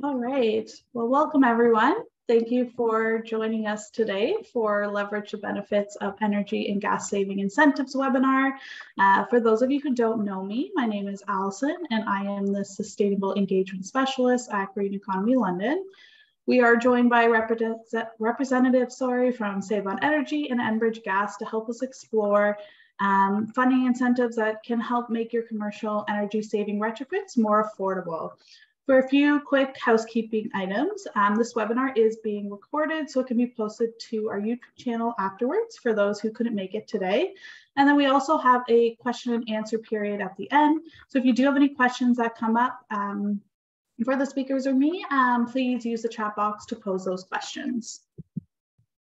All right. Well, welcome everyone. Thank you for joining us today for Leverage the Benefits of Energy and Gas Saving Incentives webinar. For those of you who don't know me, my name is Allison and I am the Sustainable Engagement Specialist at Green Economy London. We are joined by representatives from Save On Energy and Enbridge Gas to help us explore funding incentives that can help make your commercial energy saving retrofits more affordable. For a few quick housekeeping items, this webinar is being recorded, so it can be posted to our YouTube channel afterwards for those who couldn't make it today. And then we also have a question and answer period at the end. So if you do have any questions that come up for the speakers or me, please use the chat box to pose those questions.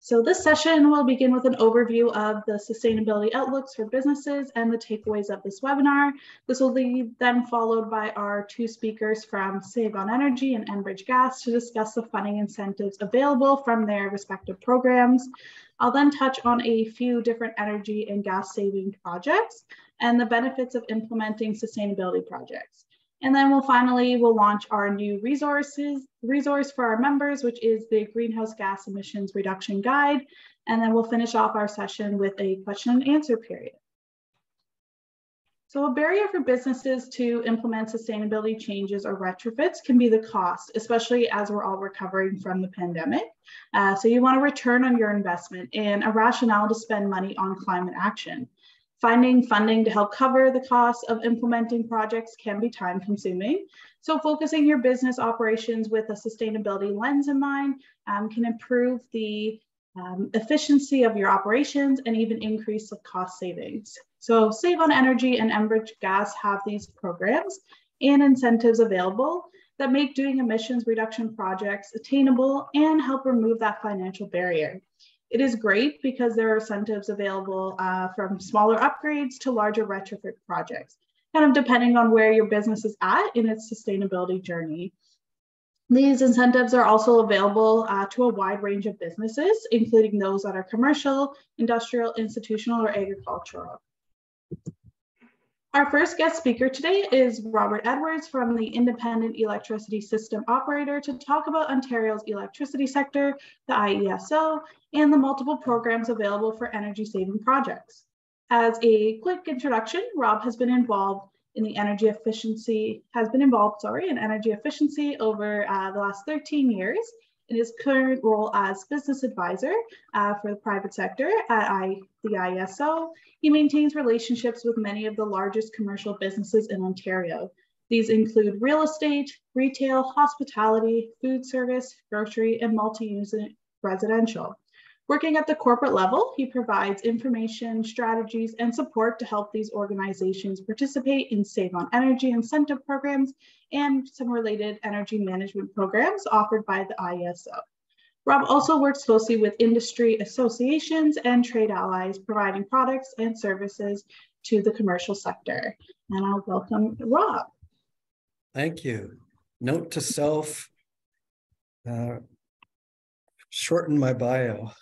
So this session will begin with an overview of the sustainability outlooks for businesses and the takeaways of this webinar. This will be then followed by our two speakers from Save On Energy and Enbridge Gas to discuss the funding incentives available from their respective programs. I'll then touch on a few different energy and gas saving projects and the benefits of implementing sustainability projects. And then we'll launch our new resource for our members, which is the Greenhouse Gas Emissions Reduction Guide. And then we'll finish off our session with a question and answer period. So a barrier for businesses to implement sustainability changes or retrofits can be the cost, especially as we're all recovering from the pandemic. So you want a return on your investment and a rationale to spend money on climate action. Finding funding to help cover the costs of implementing projects can be time consuming. So focusing your business operations with a sustainability lens in mind can improve the efficiency of your operations and even increase the cost savings. So Save On Energy and Enbridge Gas have these programs and incentives available that make doing emissions reduction projects attainable and help remove that financial barrier. It is great because there are incentives available from smaller upgrades to larger retrofit projects, kind of depending on where your business is at in its sustainability journey. These incentives are also available to a wide range of businesses, including those that are commercial, industrial, institutional, or agricultural. Our first guest speaker today is Robert Edwards from the Independent Electricity System Operator to talk about Ontario's electricity sector, the IESO, and the multiple programs available for energy saving projects. As a quick introduction, Rob has been involved in energy efficiency over the last 13 years. In his current role as business advisor for the private sector at the IESO, he maintains relationships with many of the largest commercial businesses in Ontario. These include real estate, retail, hospitality, food service, grocery, and multi-unit residential. Working at the corporate level, he provides information, strategies, and support to help these organizations participate in Save On Energy incentive programs and some related energy management programs offered by the IESO. Rob also works closely with industry associations and trade allies, providing products and services to the commercial sector. And I'll welcome Rob. Thank you. Note to self, shorten my bio.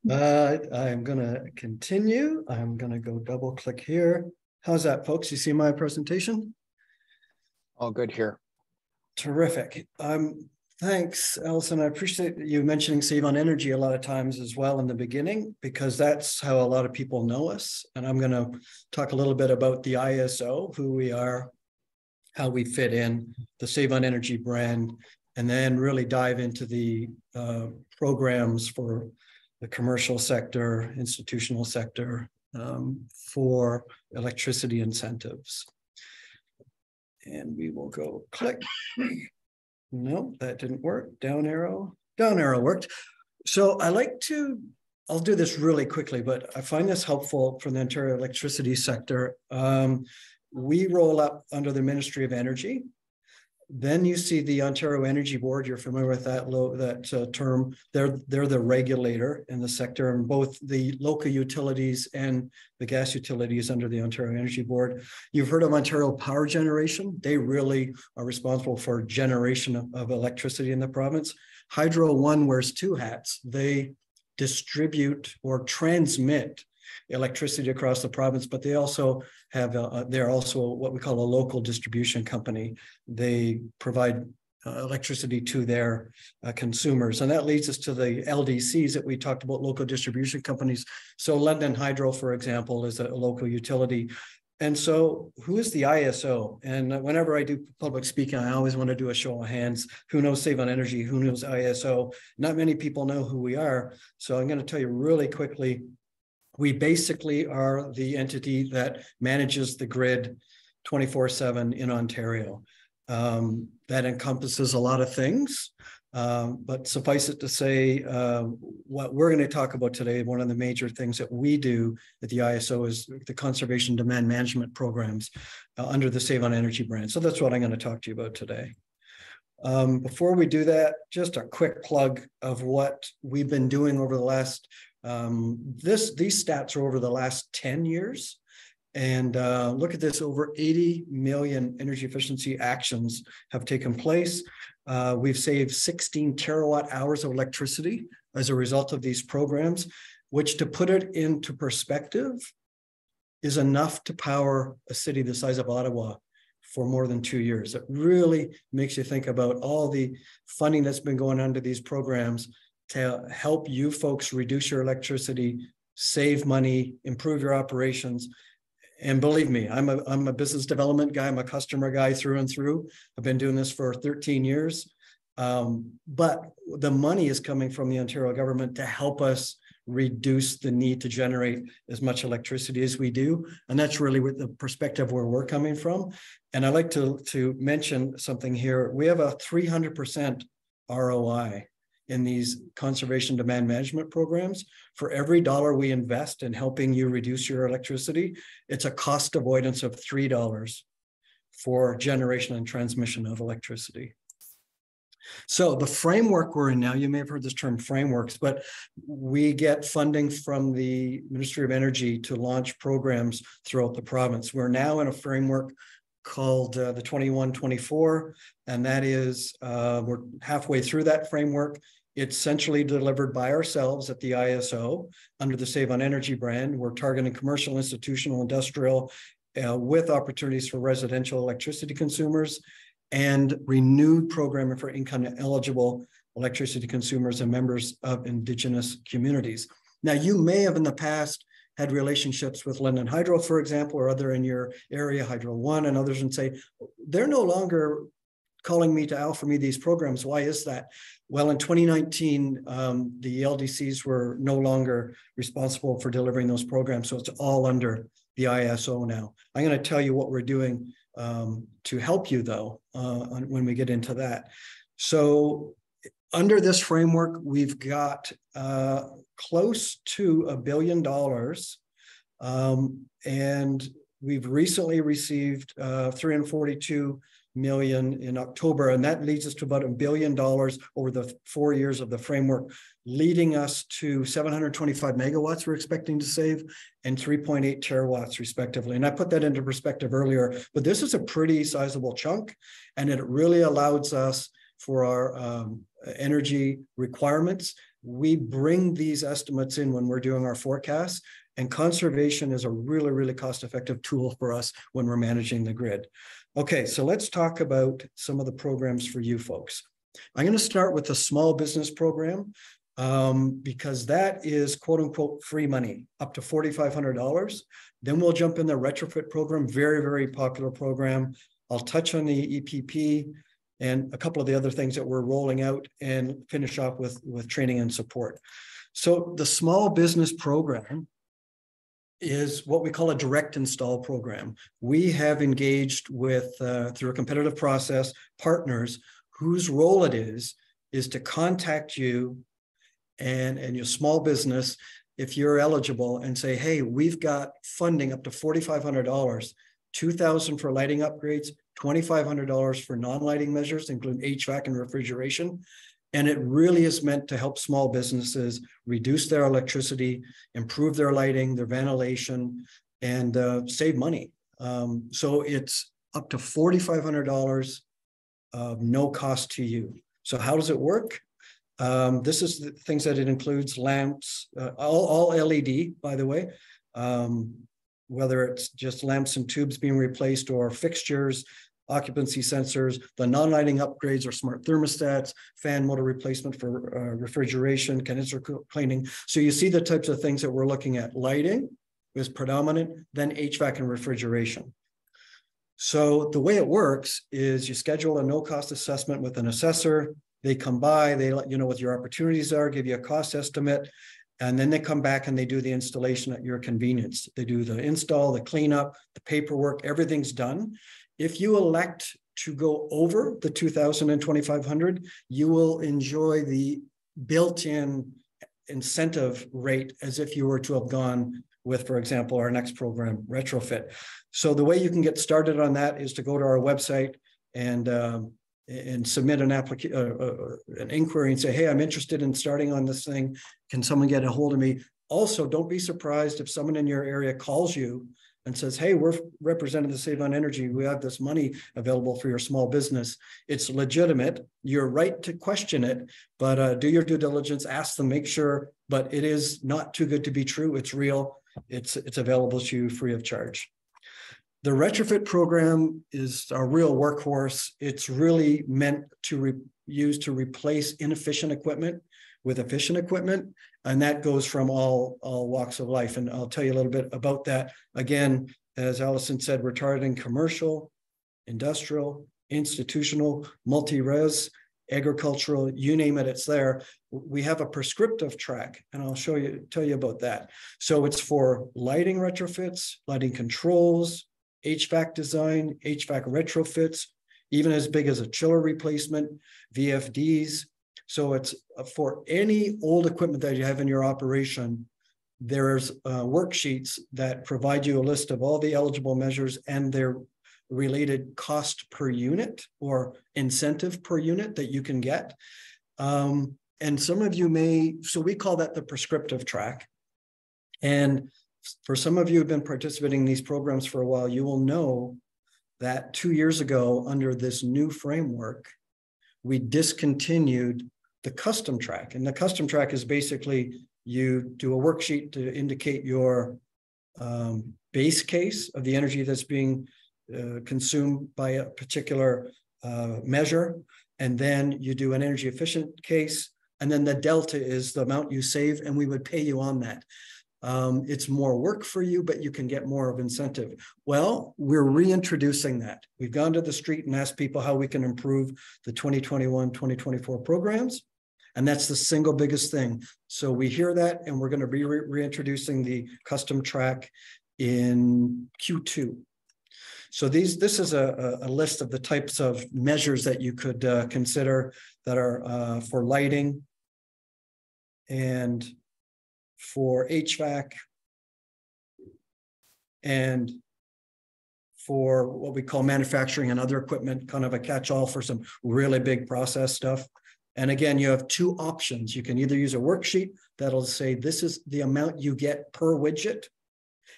I'm going to continue. I'm going to go double click here. How's that, folks? You see my presentation? All good here. Terrific. Thanks, Allison. I appreciate you mentioning Save On Energy a lot of times as well in the beginning, because that's how a lot of people know us. And I'm going to talk a little bit about the IESO, who we are, how we fit in, the Save On Energy brand, and then really dive into the programs for the commercial sector, institutional sector, for electricity incentives. And we will go click. No, that didn't work. Down arrow worked. So I'll do this really quickly, but I find this helpful for the Ontario electricity sector. We roll up under the Ministry of Energy. Then you see the Ontario Energy Board. You're familiar with that term. They're the regulator in the sector, and both the local utilities and the gas utilities under the Ontario Energy Board. You've heard of Ontario Power Generation. They really are responsible for generation of electricity in the province. Hydro One wears two hats. They distribute or transmit electricity across the province, but they also have they're also what we call a local distribution company. They provide electricity to their consumers. And that leads us to the LDCs that we talked about, local distribution companies. So London Hydro, for example, is a local utility. And so who is the ISO? And whenever I do public speaking, I always want to do a show of hands. Who knows Save on Energy? Who knows ISO? Not many people know who we are. So I'm going to tell you really quickly. We basically are the entity that manages the grid 24/7 in Ontario. That encompasses a lot of things, but suffice it to say, what we're going to talk about today, one of the major things that we do at the ISO is the conservation demand management programs under the Save on Energy brand. So that's what I'm going to talk to you about today. Before we do that, just a quick plug of what we've been doing over the last, these stats are over the last 10 years. And look at this, over 80 million energy efficiency actions have taken place. We've saved 16 terawatt hours of electricity as a result of these programs, which, to put it into perspective, is enough to power a city the size of Ottawa for more than 2 years. It really makes you think about all the funding that's been going on to these programs to help you folks reduce your electricity, save money, improve your operations. And believe me, I'm a business development guy. I'm a customer guy through and through. I've been doing this for 13 years. But the money is coming from the Ontario government to help us reduce the need to generate as much electricity as we do. And that's really with the perspective where we're coming from. And I'd like to mention something here. We have a 300% ROI in these conservation demand management programs. For every dollar we invest in helping you reduce your electricity, it's a cost avoidance of $3 for generation and transmission of electricity. So the framework we're in now, you may have heard this term frameworks, but we get funding from the Ministry of Energy to launch programs throughout the province. We're now in a framework called the 21-24, and that is, we're halfway through that framework. It's centrally delivered by ourselves at the ISO under the Save on Energy brand. We're targeting commercial, institutional, industrial, with opportunities for residential electricity consumers and renewed programming for income-eligible electricity consumers and members of Indigenous communities. Now, you may have in the past had relationships with London Hydro, for example, or other in your area, Hydro One and others, and say, they're no longer calling me to offer me these programs. Why is that? Well, in 2019, the LDCs were no longer responsible for delivering those programs. So it's all under the ISO now. I'm going to tell you what we're doing to help you, though, when we get into that. So under this framework, we've got close to $1 billion. And we've recently received 342 million in October, and that leads us to about $1 billion over the 4 years of the framework, leading us to 725 megawatts we're expecting to save and 3.8 terawatts respectively. And I put that into perspective earlier, but this is a pretty sizable chunk, and it really allows us for our energy requirements. We bring these estimates in when we're doing our forecasts, and conservation is a really, really cost-effective tool for us when we're managing the grid. Okay, so let's talk about some of the programs for you folks. I'm going to start with the small business program because that is quote unquote free money, up to $4,500. Then we'll jump in the retrofit program, very, very popular program. I'll touch on the EPP and a couple of the other things that we're rolling out and finish off with training and support. So the small business program is what we call a direct install program. We have engaged with, through a competitive process, partners whose role it is to contact you and your small business, if you're eligible, and say, hey, we've got funding up to $4,500, $2,000 for lighting upgrades, $2,500 for non-lighting measures, including HVAC and refrigeration. And it really is meant to help small businesses reduce their electricity, improve their lighting, their ventilation, and save money. So it's up to $4,500 of no cost to you. So how does it work? This is the things that it includes: lamps, all LED, by the way, whether it's just lamps and tubes being replaced or fixtures, occupancy sensors, the non-lighting upgrades or smart thermostats, fan motor replacement for refrigeration, condenser cleaning. So you see the types of things that we're looking at. Lighting is predominant, then HVAC and refrigeration. So the way it works is you schedule a no-cost assessment with an assessor. They come by, they let you know what your opportunities are, give you a cost estimate, and then they come back and they do the installation at your convenience. They do the install, the cleanup, the paperwork, everything's done. If you elect to go over the 2,000 and 2,500, you will enjoy the built-in incentive rate as if you were to have gone with, for example, our next program, retrofit. So the way you can get started on that is to go to our website and submit an inquiry and say, hey, I'm interested in starting on this thing. Can someone get a hold of me? Also, don't be surprised if someone in your area calls you and says, hey, we're representing the Save on Energy. We have this money available for your small business. It's legitimate. You're right to question it, but do your due diligence, ask them, make sure, but it is not too good to be true. It's real. It's available to you free of charge. The retrofit program is our real workhorse. It's really meant to use to replace inefficient equipment with efficient equipment. And that goes from all walks of life. And I'll tell you a little bit about that. Again, as Allison said, we're targeting commercial, industrial, institutional, multi-res, agricultural, you name it, it's there. We have a prescriptive track, and I'll tell you about that. So it's for lighting retrofits, lighting controls, HVAC design, HVAC retrofits, even as big as a chiller replacement, VFDs. So it's for any old equipment that you have in your operation. There's worksheets that provide you a list of all the eligible measures and their related cost per unit or incentive per unit that you can get. And some of you may, so we call that the prescriptive track. And for some of you who've been participating in these programs for a while, you will know that 2 years ago, under this new framework, we discontinued the custom track. And the custom track is basically you do a worksheet to indicate your base case of the energy that's being consumed by a particular measure. And then you do an energy efficient case. And then the delta is the amount you save, and we would pay you on that. It's more work for you, but you can get more of incentive. Well, we're reintroducing that. We've gone to the street and asked people how we can improve the 2021, 2024 programs. And that's the single biggest thing. So we hear that, and we're going to be reintroducing the custom track in Q2. So this is a list of the types of measures that you could consider that are for lighting and for HVAC and for what we call manufacturing and other equipment, kind of a catch-all for some really big process stuff. And again, you have two options. You can either use a worksheet that'll say this is the amount you get per widget,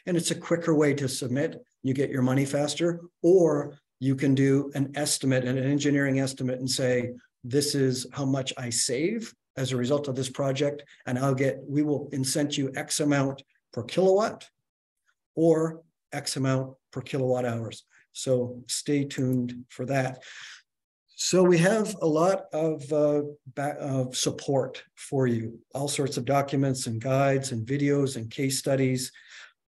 and it's a quicker way to submit. You get your money faster, or you can do an estimate, an engineering estimate, and say, this is how much I save as a result of this project, and we will incent you X amount per kilowatt or X amount per kilowatt hours. So stay tuned for that. So we have a lot of support for you, all sorts of documents and guides and videos and case studies.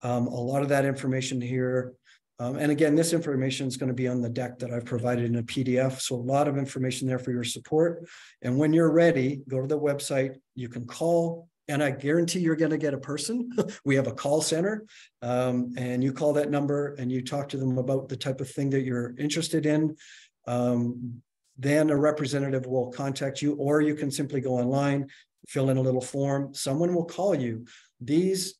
A lot of that information here. And again, this information is going to be on the deck that I've provided in a PDF. So a lot of information there for your support. And when you're ready, go to the website. You can call, and I guarantee you're going to get a person. We have a call center, and you call that number and you talk to them about the type of thing that you're interested in. Then a representative will contact you, or you can simply go online, fill in a little form. Someone will call you. These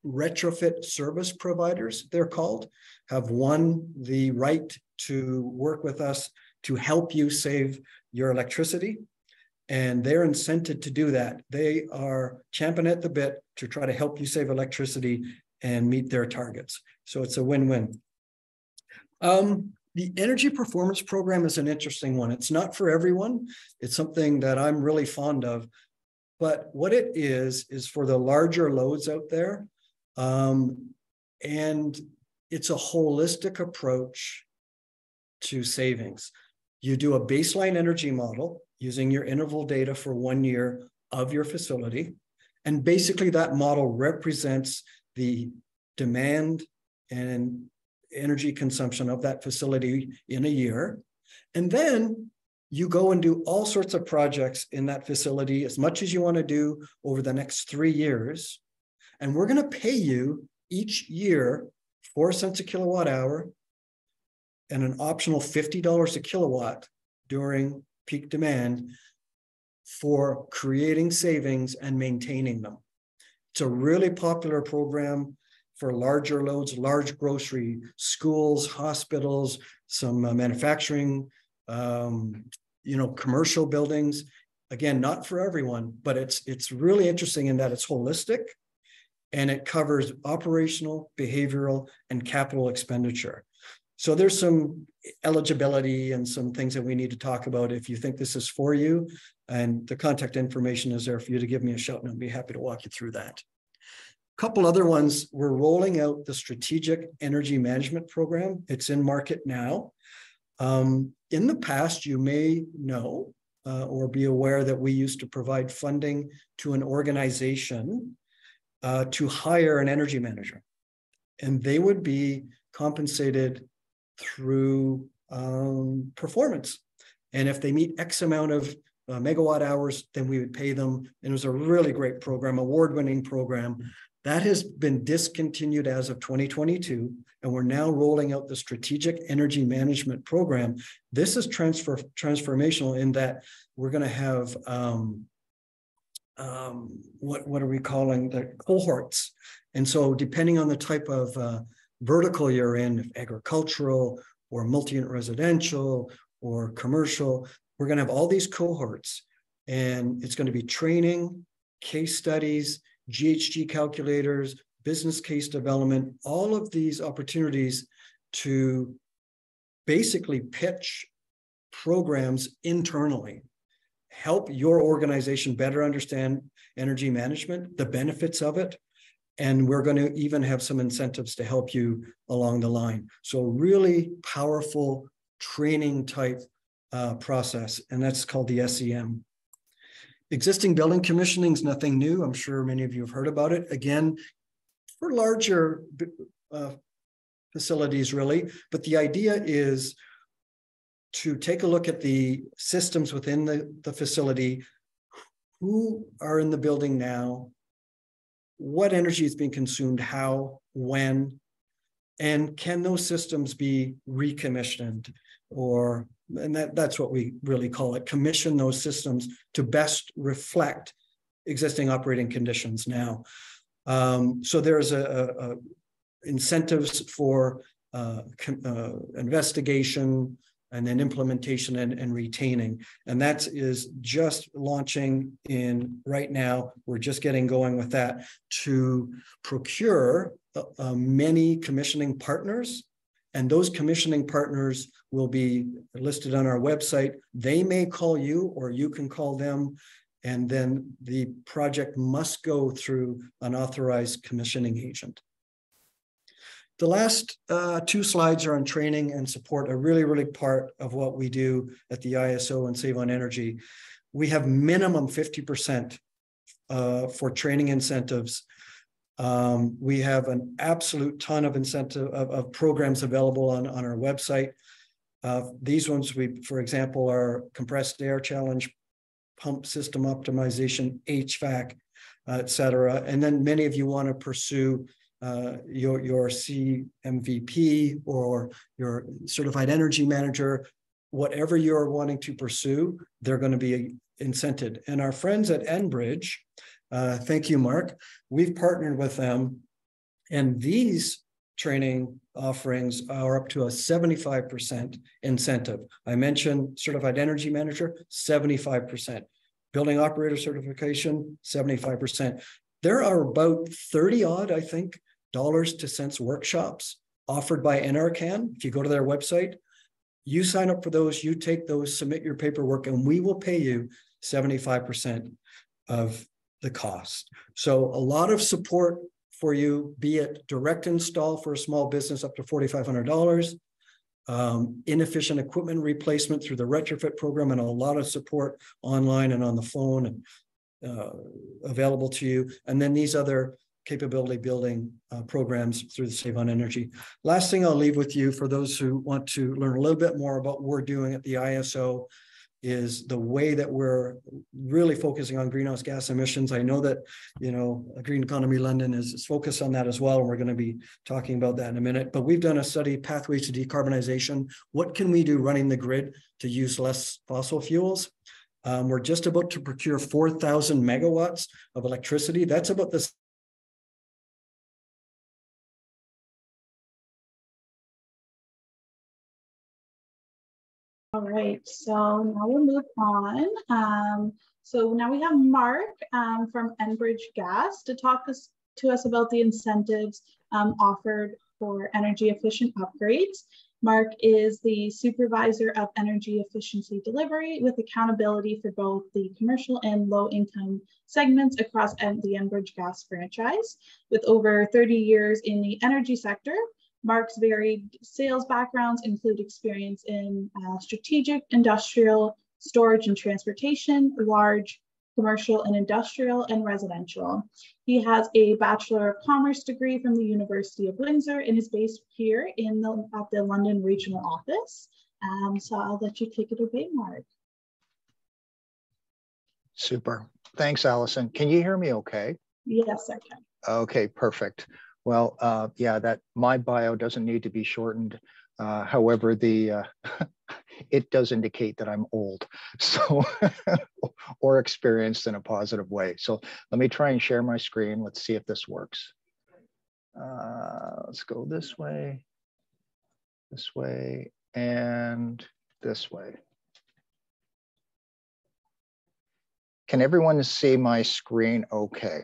retrofit service providers, they're called, have won the right to work with us to help you save your electricity. And they're incented to do that. They are champing at the bit to try to help you save electricity and meet their targets. So it's a win-win. The energy performance program is an interesting one. It's not for everyone. It's something that I'm really fond of. But what it is for the larger loads out there. And it's a holistic approach to savings. You do a baseline energy model using your interval data for 1 year of your facility. And basically that model represents the demand and energy consumption of that facility in a year. And then you go and do all sorts of projects in that facility, as much as you want to do over the next 3 years. And we're going to pay you each year 4 cents a kilowatt hour and an optional $50 a kilowatt during peak demand for creating savings and maintaining them. It's a really popular program for larger loads, large grocery, schools, hospitals, some manufacturing, commercial buildings. Again, not for everyone, but it's really interesting in that it's holistic and it covers operational, behavioral, and capital expenditure. So there's some eligibility and some things that we need to talk about if you think this is for you. And the contact information is there for you to give me a shout, and I'll be happy to walk you through that. A couple other ones, we're rolling out the Strategic Energy Management Program. It's in market now. In the past, you may know or be aware that we used to provide funding to an organization to hire an energy manager. And they would be compensated through performance. And if they meet X amount of megawatt hours, then we would pay them. And it was a really great program, award-winning program. That has been discontinued as of 2022, and we're now rolling out the Strategic Energy Management Program. This is transformational in that we're going to have, what are we calling the cohorts? And so depending on the type of vertical you're in, if agricultural or multi-unit residential or commercial, we're going to have all these cohorts, and it's going to be training, case studies, GHG calculators, business case development, all of these opportunities to basically pitch programs internally, help your organization better understand energy management, the benefits of it. And we're going to even have some incentives to help you along the line. So really powerful training type process, and that's called the SEM. Existing building commissioning is nothing new. I'm sure many of you have heard about it. Again, for larger facilities, really. But the idea is to take a look at the systems within the facility, who are in the building now, what energy is being consumed, how, when, and can those systems be recommissioned, and that's what we really call it, commission those systems to best reflect existing operating conditions now. So there's incentives for investigation and then implementation and retaining. And that is just launching in right now. We're just getting going with that to procure many commissioning partners. And those commissioning partners will be listed on our website. They may call you or you can call them. And then the project must go through an authorized commissioning agent. The last 2 slides are on training and support, a really part of what we do at the ISO and Save on Energy. We have minimum 50% for training incentives. We have an absolute ton of of programs available on our website. These ones, for example, are compressed air challenge, pump system optimization, HVAC, et cetera. And then many of you want to pursue your CMVP or your certified energy manager, whatever you're wanting to pursue, they're going to be incented. And our friends at Enbridge, thank you, Mark, we've partnered with them, and these training offerings are up to a 75% incentive. I mentioned certified energy manager, 75%. Building operator certification, 75%. There are about 30 odd, I think, dollars to cents workshops offered by NRCan. If you go to their website, you sign up for those, you take those, submit your paperwork, and we will pay you 75% of the cost. So a lot of support for you, be it direct install for a small business up to $4,500, inefficient equipment replacement through the retrofit program, and a lot of support online and on the phone and available to you. And then these other capability building programs through the Save on Energy. Last thing I'll leave with you for those who want to learn a little bit more about what we're doing at the ISO is the way that we're really focusing on greenhouse gas emissions. I know that, you know, Green Economy London is focused on that as well, and we're going to be talking about that in a minute. But we've done a study, Pathways to Decarbonization. What can we do running the grid to use less fossil fuels? We're just about to procure 4,000 megawatts of electricity. That's about the All right, so now we'll move on. So now we have Mark from Enbridge Gas to talk to us about the incentives offered for energy efficient upgrades. Mark is the supervisor of energy efficiency delivery with accountability for both the commercial and low income segments across the Enbridge Gas franchise. With over 30 years in the energy sector, Mark's varied sales backgrounds include experience in strategic, industrial, storage and transportation, large commercial and industrial, and residential. He has a Bachelor of Commerce degree from the University of Windsor and is based here at the London Regional Office. So I'll let you take it away, Mark. Super. Thanks, Allison. Can you hear me okay? Yes, I can. Okay, perfect. Well, yeah, that my bio doesn't need to be shortened. However, it does indicate that I'm old, so or experienced in a positive way. So let me try and share my screen. Let's see if this works. Let's go this way, and this way. Can everyone see my screen okay?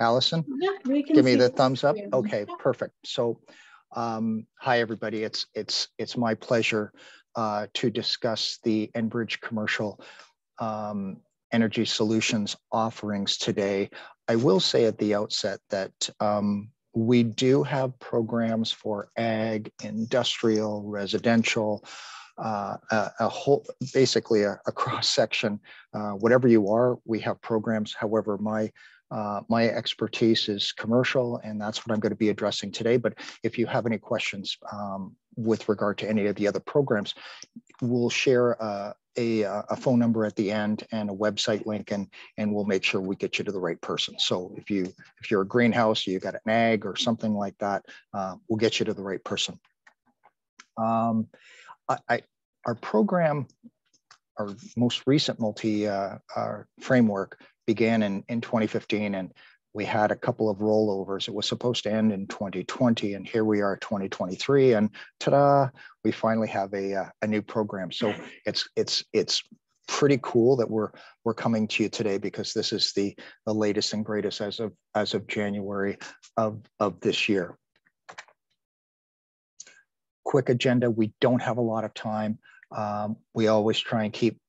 Allison, yeah, we can give me the thumbs up. Screen. Okay, perfect. So, hi everybody. It's my pleasure to discuss the Enbridge Commercial Energy Solutions offerings today. I will say at the outset that we do have programs for ag, industrial, residential, basically a cross section. Whatever you are, we have programs. However, my expertise is commercial, and that's what I'm going to be addressing today. But if you have any questions with regard to any of the other programs, we'll share a phone number at the end and a website link, and we'll make sure we get you to the right person. So if you're a greenhouse, you got an ag or something like that, we'll get you to the right person. Our program, our most recent framework began in 2015, and we had a couple of rollovers. It was supposed to end in 2020, and here we are 2023, and ta-da, we finally have a new program. So it's pretty cool that we're coming to you today, because this is the latest and greatest as of January of this year. Quick agenda. We don't have a lot of time. We always try and keep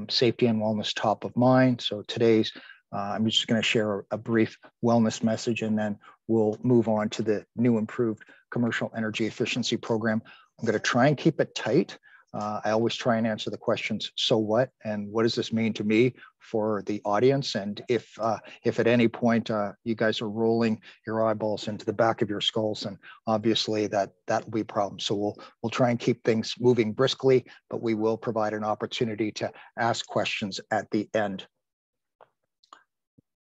safety and wellness top of mind. So today's, I'm just going to share a brief wellness message, and then we'll move on to the new improved commercial energy efficiency program. I'm going to try and keep it tight. I always try and answer the questions, so what, and what does this mean to me for the audience? And if at any point you guys are rolling your eyeballs into the back of your skulls, and obviously that will be a problem. So we'll try and keep things moving briskly, but we will provide an opportunity to ask questions at the end.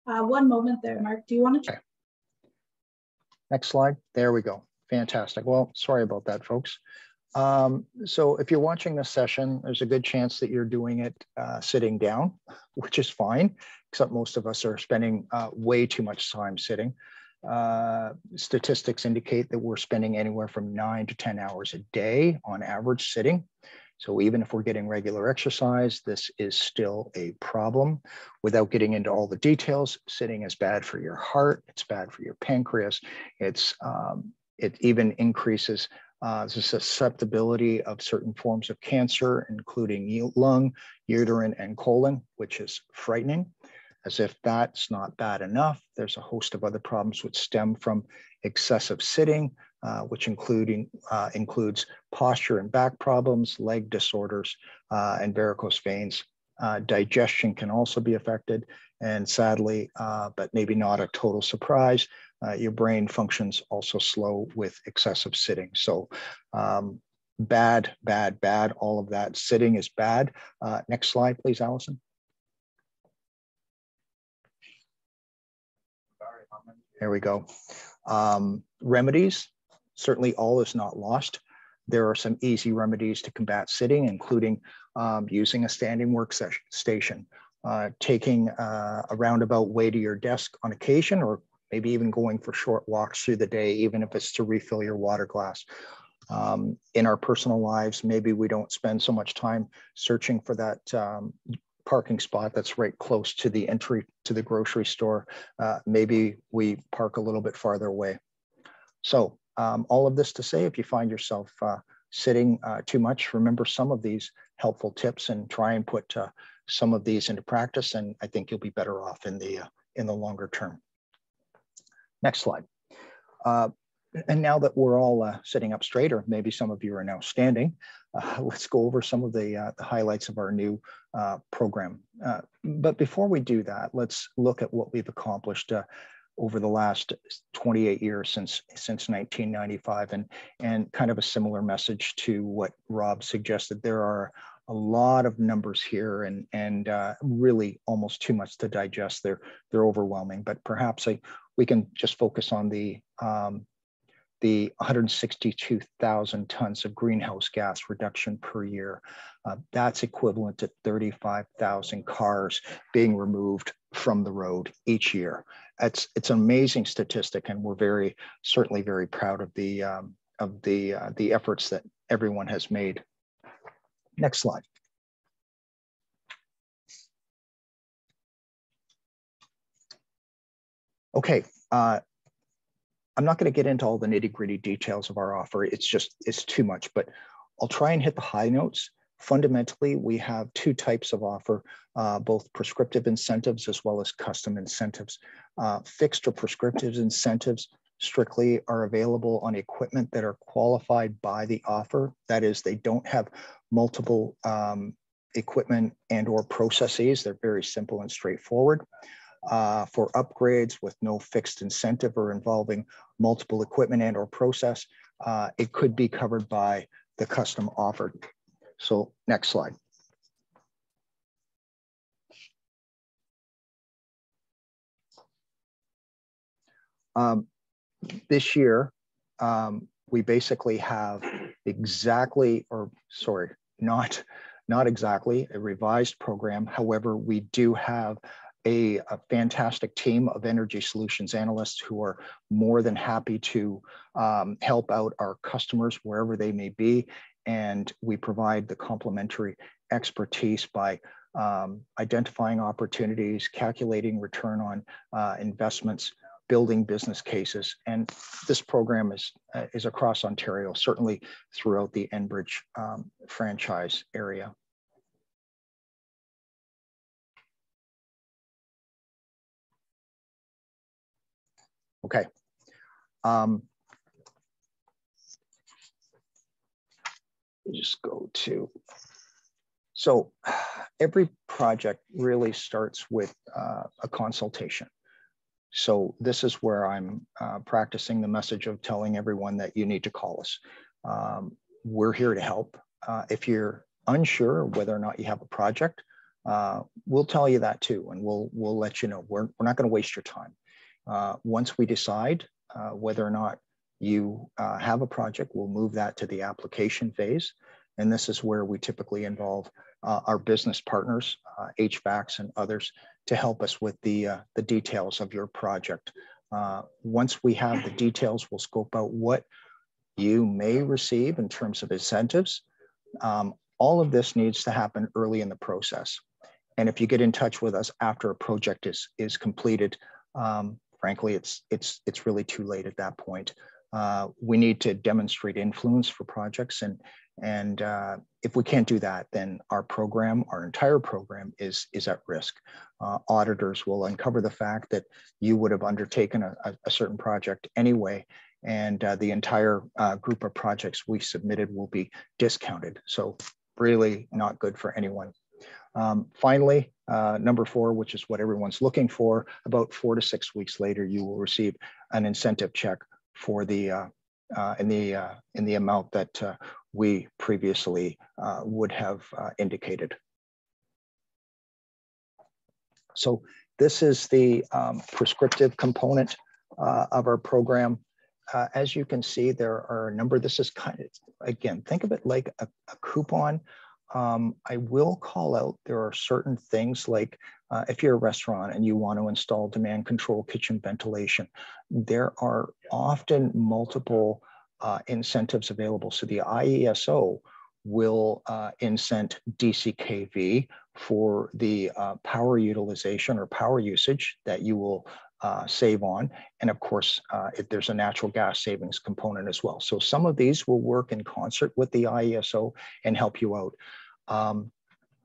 One moment there, Mark. Do you want to? Okay. Next slide. There we go. Fantastic. Well, sorry about that, folks. So if you're watching this session, there's a good chance that you're doing it sitting down, which is fine, except most of us are spending way too much time sitting. Statistics indicate that we're spending anywhere from 9 to 10 hours a day on average sitting. So even if we're getting regular exercise, this is still a problem. Without getting into all the details, sitting is bad for your heart. It's bad for your pancreas. It even increases the susceptibility of certain forms of cancer, including lung, uterine, and colon, which is frightening. As if that's not bad enough, there's a host of other problems which stem from excessive sitting, which includes posture and back problems, leg disorders, and varicose veins. Digestion can also be affected, and sadly, but maybe not a total surprise, your brain functions also slow with excessive sitting. So bad, bad, bad, all of that. Sitting is bad. Next slide, please, Allison. There we go. Remedies, certainly all is not lost. There are some easy remedies to combat sitting, including using a standing workstation, taking a roundabout way to your desk on occasion, or maybe even going for short walks through the day, even if it's to refill your water glass. In our personal lives, maybe we don't spend so much time searching for that parking spot that's right close to the entry to the grocery store. Maybe we park a little bit farther away. So all of this to say, if you find yourself sitting too much, remember some of these helpful tips and try and put some of these into practice, and I think you'll be better off in the longer term. Next slide. And now that we're all sitting up straight, or maybe some of you are now standing, let's go over some of the highlights of our new program. But before we do that, let's look at what we've accomplished over the last 28 years since 1995, and kind of a similar message to what Rob suggested. There are a lot of numbers here, and really almost too much to digest. They're overwhelming, but perhaps we can just focus on the 162,000 tons of greenhouse gas reduction per year. That's equivalent to 35,000 cars being removed from the road each year. It's an amazing statistic, and we're certainly very proud of the efforts that everyone has made. Next slide. Okay. I'm not going to get into all the nitty-gritty details of our offer. It's too much, but I'll try and hit the high notes. Fundamentally, we have two types of offer, both prescriptive incentives as well as custom incentives. Fixed or prescriptive incentives strictly are available on equipment that are qualified by the offer. That is, they don't have multiple equipment and or processes. They're very simple and straightforward. For upgrades with no fixed incentive or involving multiple equipment and or process, it could be covered by the custom offer. So next slide. This year, we basically have not exactly a revised program. However, we do have a fantastic team of energy solutions analysts who are more than happy to help out our customers wherever they may be. And we provide the complementary expertise by identifying opportunities, calculating return on investments, building business cases. And this program is across Ontario, certainly throughout the Enbridge franchise area. Okay. Just go to, so every project really starts with a consultation. So this is where I'm practicing the message of telling everyone that you need to call us. We're here to help. If you're unsure whether or not you have a project, we'll tell you that too, and we'll let you know. We're not going to waste your time. Once we decide whether or not you have a project, we'll move that to the application phase. And this is where we typically involve our business partners, HVACs and others, to help us with the details of your project. Once we have the details, we'll scope out what you may receive in terms of incentives. All of this needs to happen early in the process. And if you get in touch with us after a project is completed, frankly, it's really too late at that point. We need to demonstrate influence for projects, and if we can't do that, then our entire program is at risk. Auditors will uncover the fact that you would have undertaken a certain project anyway, and the entire group of projects we submitted will be discounted. So really not good for anyone. Finally, number 4, which is what everyone's looking for, about 4 to 6 weeks later, you will receive an incentive check for the in the amount that we previously would have indicated. So this is the prescriptive component of our program. As you can see, there are a number. This is kind of, again, think of it like a coupon. I will call out, there are certain things like if you're a restaurant and you want to install demand control kitchen ventilation, there are often multiple incentives available. So the IESO will incent DCKV for the power utilization or power usage that you will save on. And of course, if there's a natural gas savings component as well. So some of these will work in concert with the IESO and help you out.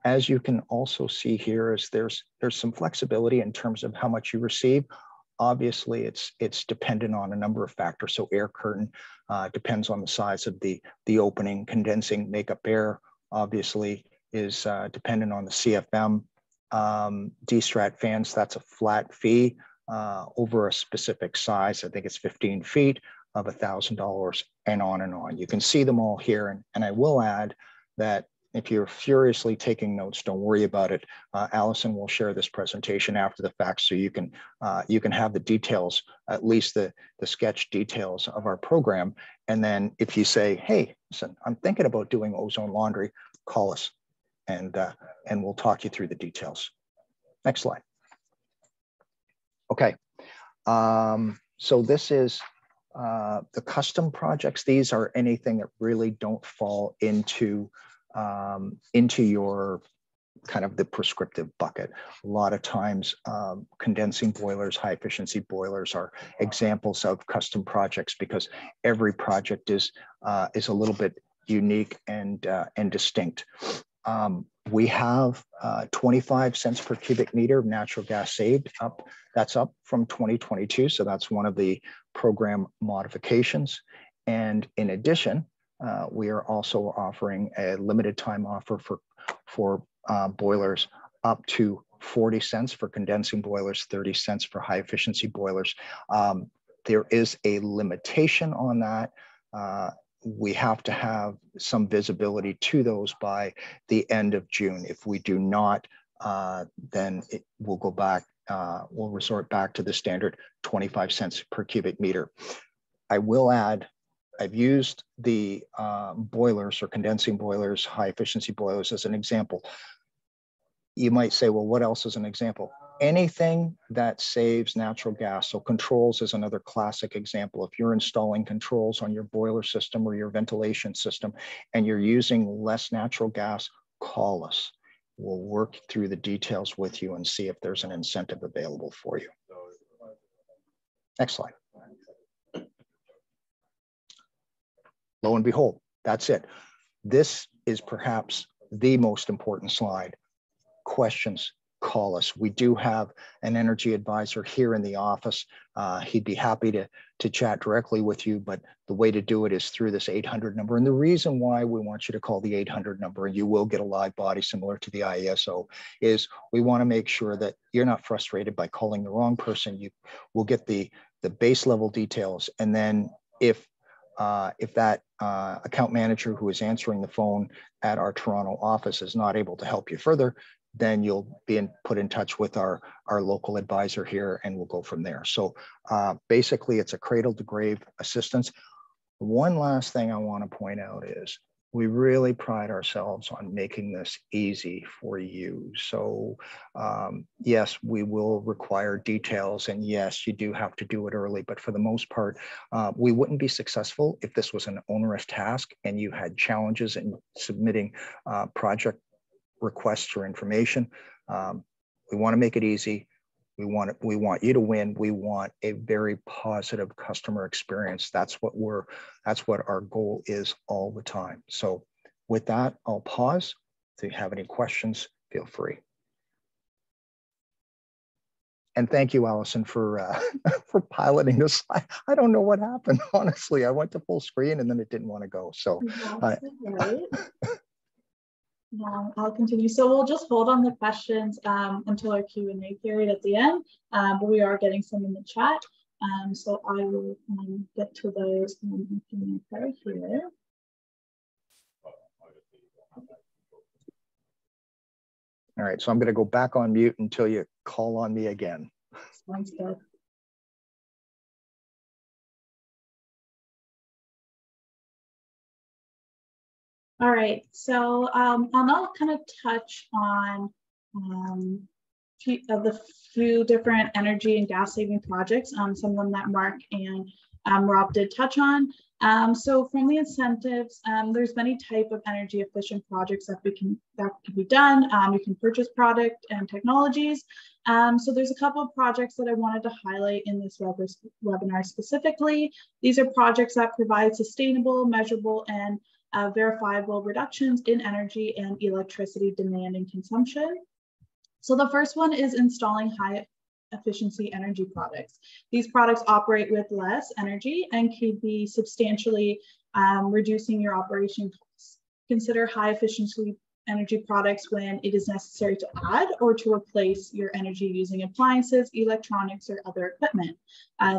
As you can also see here, is there's some flexibility in terms of how much you receive. Obviously, it's dependent on a number of factors. So air curtain depends on the size of the opening. Condensing makeup air obviously is dependent on the CFM. D-strat fans, that's a flat fee over a specific size. I think it's 15 feet of $1,000 and on and on. You can see them all here. And I will add that if you're furiously taking notes, don't worry about it. Allison will share this presentation after the fact, so you can have the details, at least the sketch details of our program. And then if you say, hey, listen, I'm thinking about doing ozone laundry, call us, and we'll talk you through the details. Next slide. Okay, so this is the custom projects. These are anything that really don't fall into your kind of the prescriptive bucket. A lot of times condensing boilers, high efficiency boilers are examples of custom projects because every project is a little bit unique and distinct. We have 25 cents per cubic meter of natural gas saved up. That's up from 2022. So that's one of the program modifications. And in addition, we are also offering a limited time offer for boilers up to 40 cents for condensing boilers, 30 cents for high efficiency boilers. There is a limitation on that. We have to have some visibility to those by the end of June. If we do not, then we'll go back, we'll resort back to the standard 25 cents per cubic meter. I will add, I've used the boilers or condensing boilers, high efficiency boilers as an example. You might say, well, what else is an example? Anything that saves natural gas. So controls is another classic example. If you're installing controls on your boiler system or your ventilation system and you're using less natural gas, call us. We'll work through the details with you and see if there's an incentive available for you. Next slide. Lo and behold, that's it. This is perhaps the most important slide. Questions, call us. We do have an energy advisor here in the office. He'd be happy to chat directly with you, but the way to do it is through this 800 number. And the reason why we want you to call the 800 number, and you will get a live body similar to the IESO, is we want to make sure that you're not frustrated by calling the wrong person. You will get the base level details. And then if that account manager who is answering the phone at our Toronto office is not able to help you further, then you'll be put in touch with our local advisor here, and we'll go from there. So basically, it's a cradle to grave assistance. One last thing I want to point out is we really pride ourselves on making this easy for you. So yes, we will require details, and yes, you do have to do it early, but for the most part, we wouldn't be successful if this was an onerous task and you had challenges in submitting project requests or information. We want to make it easy. We want you to win. We want a very positive customer experience. That's what our goal is all the time. So with that, I'll pause. If you have any questions, feel free. And thank you, Allison, for for piloting this. I don't know what happened, honestly. I went to full screen and then it didn't want to go. So Right. I'll continue. So we'll just hold on the questions until our Q&A period at the end, but we are getting some in the chat. So I will get to those here. All right, so I'm going to go back on mute until you call on me again. Sounds good. All right, so I'll now kind of touch on the few different energy and gas saving projects, some of them that Mark and Rob did touch on. So from the incentives, there's many type of energy efficient projects that can be done. You can purchase product and technologies. So there's a couple of projects that I wanted to highlight in this webinar specifically. These are projects that provide sustainable, measurable, and verifiable reductions in energy and electricity demand and consumption. So the first one is installing high efficiency energy products. These products operate with less energy and can be substantially reducing your operation costs. Consider high efficiency energy products when it is necessary to add or to replace your energy using appliances, electronics, or other equipment.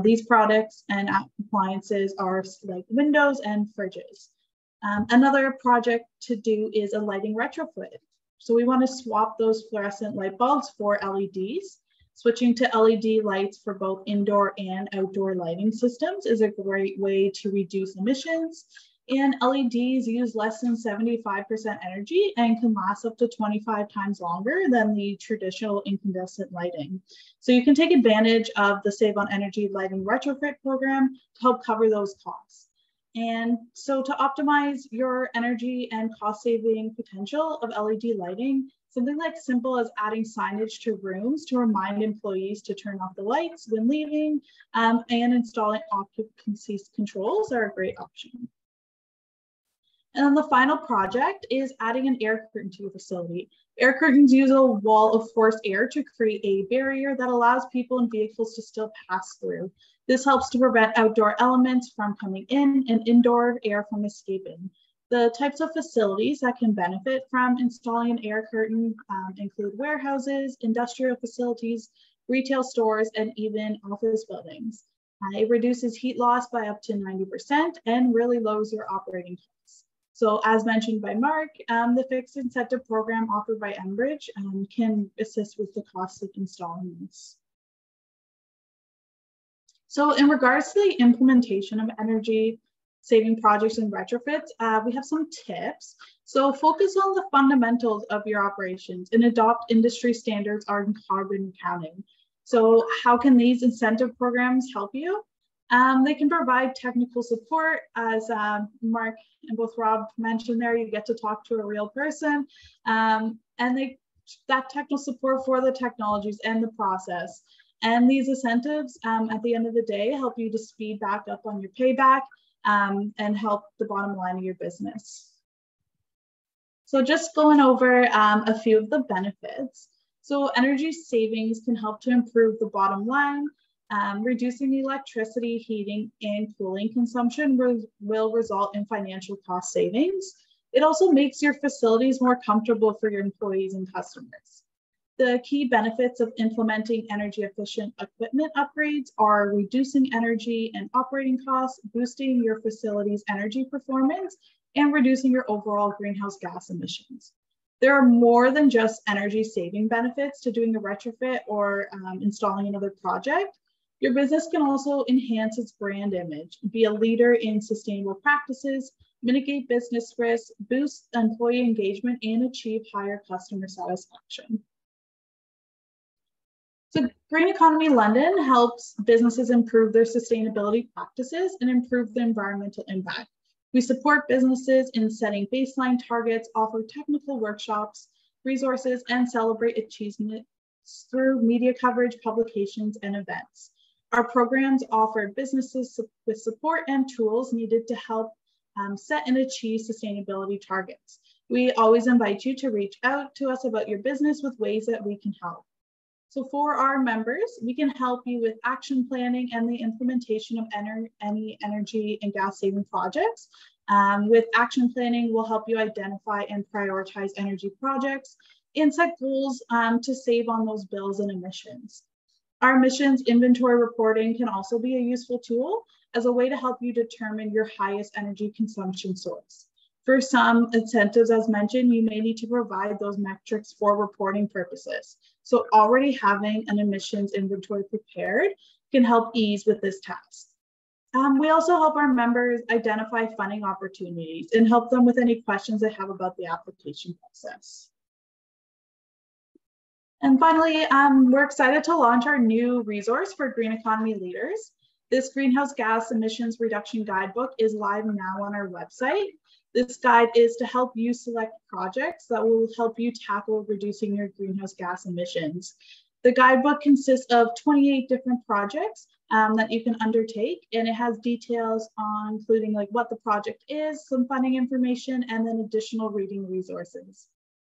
These products and appliances are like windows and fridges. Another project to do is a lighting retrofit. So we want to swap those fluorescent light bulbs for LEDs. Switching to LED lights for both indoor and outdoor lighting systems is a great way to reduce emissions. And LEDs use less than 75% energy and can last up to 25 times longer than the traditional incandescent lighting. So you can take advantage of the Save on Energy lighting retrofit program to help cover those costs. And so to optimize your energy and cost saving potential of LED lighting, something like simple as adding signage to rooms to remind employees to turn off the lights when leaving, and installing occupancy controls are a great option. And then the final project is adding an air curtain to your facility. Air curtains use a wall of forced air to create a barrier that allows people and vehicles to still pass through. This helps to prevent outdoor elements from coming in and indoor air from escaping. The types of facilities that can benefit from installing an air curtain include warehouses, industrial facilities, retail stores, and even office buildings. It reduces heat loss by up to 90% and really lowers your operating costs. So as mentioned by Mark, the fixed incentive program offered by Enbridge can assist with the cost of installing this. So in regards to the implementation of energy saving projects and retrofits, we have some tips. So focus on the fundamentals of your operations and adopt industry standards on carbon accounting. So how can these incentive programs help you? They can provide technical support, as Mark and both Rob mentioned there, you get to talk to a real person, and that technical support for the technologies and the process. And these incentives, at the end of the day, help you to speed back up on your payback and help the bottom line of your business. So just going over a few of the benefits. So energy savings can help to improve the bottom line. Reducing electricity, heating, and cooling consumption will result in financial cost savings. It also makes your facilities more comfortable for your employees and customers. The key benefits of implementing energy efficient equipment upgrades are reducing energy and operating costs, boosting your facility's energy performance, and reducing your overall greenhouse gas emissions. There are more than just energy saving benefits to doing a retrofit or installing another project. Your business can also enhance its brand image, be a leader in sustainable practices, mitigate business risks, boost employee engagement, and achieve higher customer satisfaction. So Green Economy London helps businesses improve their sustainability practices and improve the environmental impact. We support businesses in setting baseline targets, offer technical workshops, resources, and celebrate achievements through media coverage, publications, and events. Our programs offer businesses with support and tools needed to help set and achieve sustainability targets. We always invite you to reach out to us about your business with ways that we can help. So for our members, we can help you with action planning and the implementation of any energy and gas saving projects. With action planning, we'll help you identify and prioritize energy projects and set goals to save on those bills and emissions. Our emissions inventory reporting can also be a useful tool as a way to help you determine your highest energy consumption source. For some incentives, as mentioned, you may need to provide those metrics for reporting purposes. So already having an emissions inventory prepared can help ease with this task. We also help our members identify funding opportunities and help them with any questions they have about the application process. And finally, we're excited to launch our new resource for green economy leaders. This Greenhouse Gas Emissions Reduction Guidebook is live now on our website. This guide is to help you select projects that will help you tackle reducing your greenhouse gas emissions. The guidebook consists of 28 different projects that you can undertake, and it has details on including like what the project is, some funding information, and then additional reading resources.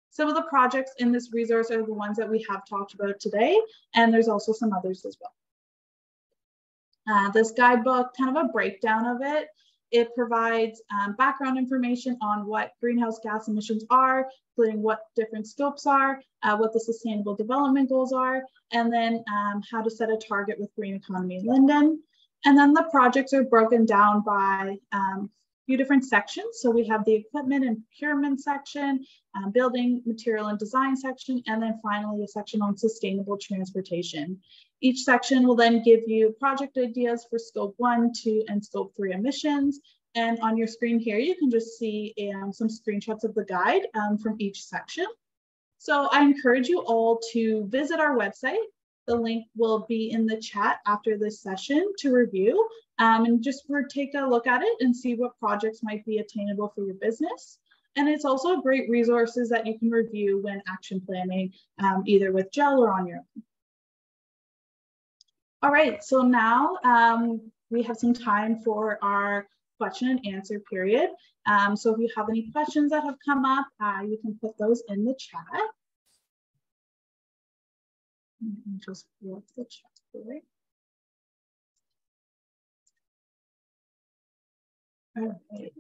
Some of the projects in this resource are the ones that we have talked about today, and there's also some others as well. This guidebook, kind of a breakdown of it, it provides background information on what greenhouse gas emissions are, including what different scopes are, what the sustainable development goals are, and then how to set a target with Green Economy Linden. And then the projects are broken down by few different sections. So we have the equipment and procurement section, building material and design section, and then finally a section on sustainable transportation. Each section will then give you project ideas for scope 1, 2, and scope 3 emissions. And on your screen here, you can just see some screenshots of the guide from each section. So I encourage you all to visit our website. The link will be in the chat after this session to review and just take a look at it and see what projects might be attainable for your business. And it's also great resources that you can review when action planning, either with GEL or on your own. All right, so now we have some time for our question and answer period. So if you have any questions that have come up, you can put those in the chat. Just pull up the chat here. All right.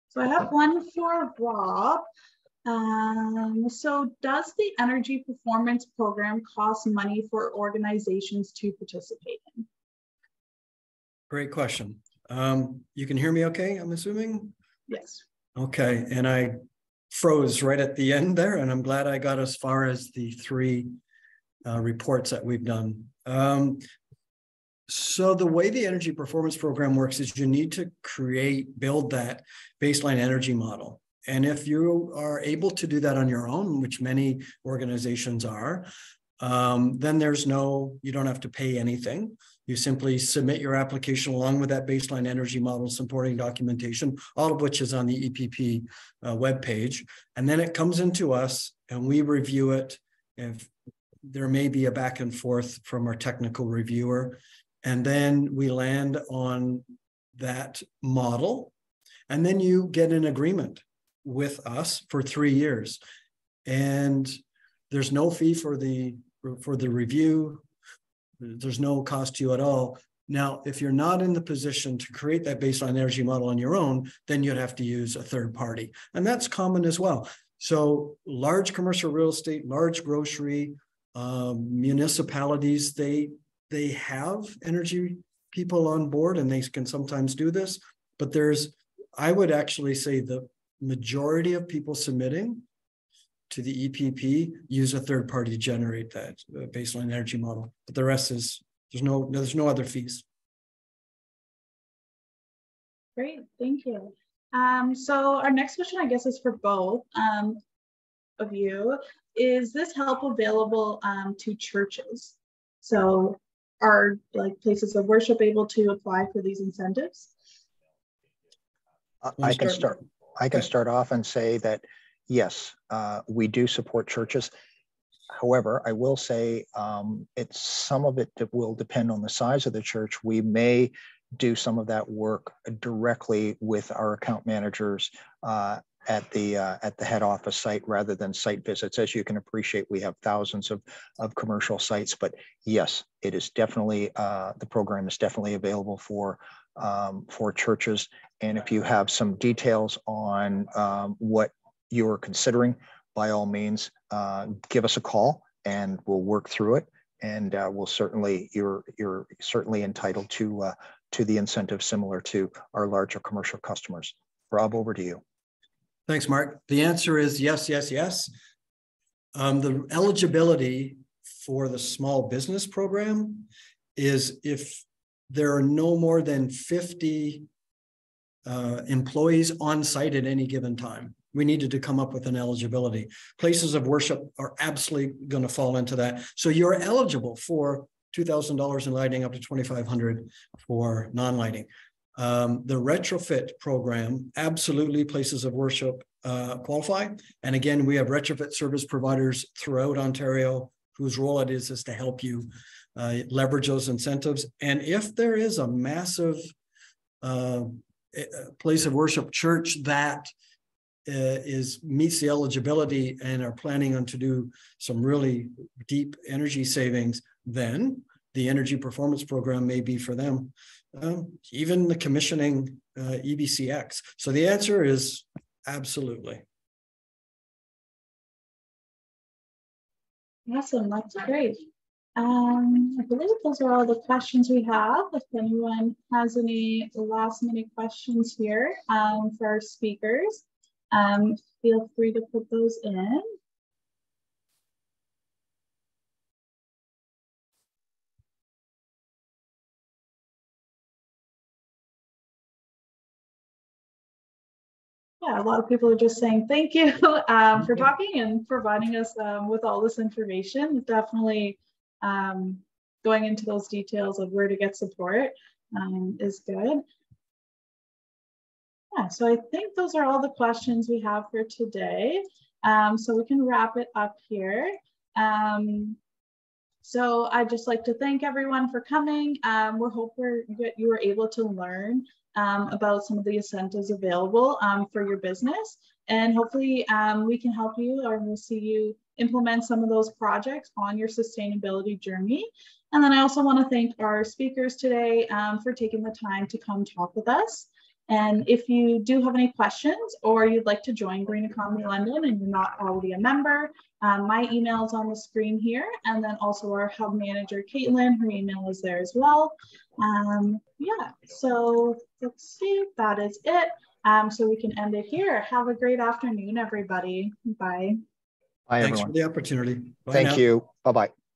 So I have one for Rob. So does the Energy Performance Program cost money for organizations to participate in? Great question. You can hear me okay, I'm assuming? Yes. Okay, and I froze right at the end there, and I'm glad I got as far as the 3 reports that we've done. So the way the Energy Performance Program works is you need to build that baseline energy model. And if you are able to do that on your own, which many organizations are, then you don't have to pay anything. You simply submit your application along with that baseline energy model supporting documentation, all of which is on the EPP webpage. And then it comes into us and we review it. If there may be a back and forth from our technical reviewer, and then we land on that model, and then you get an agreement with us for 3 years. And there's no fee for the review. There's no cost to you at all. Now, if you're not in the position to create that baseline energy model on your own, then you'd have to use a third party. And that's common as well. So large commercial real estate, large grocery, municipalities, they have energy people on board and they can sometimes do this, but I would actually say the majority of people submitting to the EPP use a third party to generate that baseline energy model, but the rest is, there's no other fees. Great, thank you. So our next question, I guess, is for both of you. Is this help available to churches? So are places of worship able to apply for these incentives? I can start off and say that yes, we do support churches. However, I will say some of it will depend on the size of the church. We may do some of that work directly with our account managers at the head office site rather than site visits. As you can appreciate, we have thousands of commercial sites, but yes, it is definitely, the program is definitely available for churches. And if you have some details on what you're considering, by all means, give us a call and we'll work through it. And we'll certainly, you're certainly entitled to the incentive similar to our larger commercial customers. Rob, over to you. Thanks, Mark. The answer is yes, yes, yes. The eligibility for the small business program is if there are no more than 50 employees on site at any given time. We needed to come up with an eligibility. Places of worship are absolutely going to fall into that. So you're eligible for $2,000 in lighting, up to $2,500 for non-lighting. The retrofit program, absolutely places of worship qualify. And again, we have retrofit service providers throughout Ontario whose role it is to help you leverage those incentives. And if there is a massive place of worship church that meets the eligibility and are planning on to do some really deep energy savings, then the energy performance program may be for them. Even the commissioning EBCX. So the answer is absolutely. Awesome, that's great. I believe those are all the questions we have. If anyone has any last minute questions here for our speakers, feel free to put those in. Yeah, a lot of people are just saying thank you for talking and providing us with all this information. Definitely going into those details of where to get support is good. Yeah, so I think those are all the questions we have for today. So we can wrap it up here. So I'd just like to thank everyone for coming. We hope you were able to learn about some of the incentives available for your business. And hopefully we can help you, or we'll see you implement some of those projects on your sustainability journey. And then I also want to thank our speakers today for taking the time to come talk with us. And if you do have any questions or you'd like to join Green Economy London and you're not already a member, my email is on the screen here. And then also our hub manager, Caitlin, her email is there as well. Yeah, so let's see, that is it. So we can end it here. Have a great afternoon, everybody. Bye. Bye, Thanks everyone. for the opportunity. Bye Thank now. you. Bye-bye.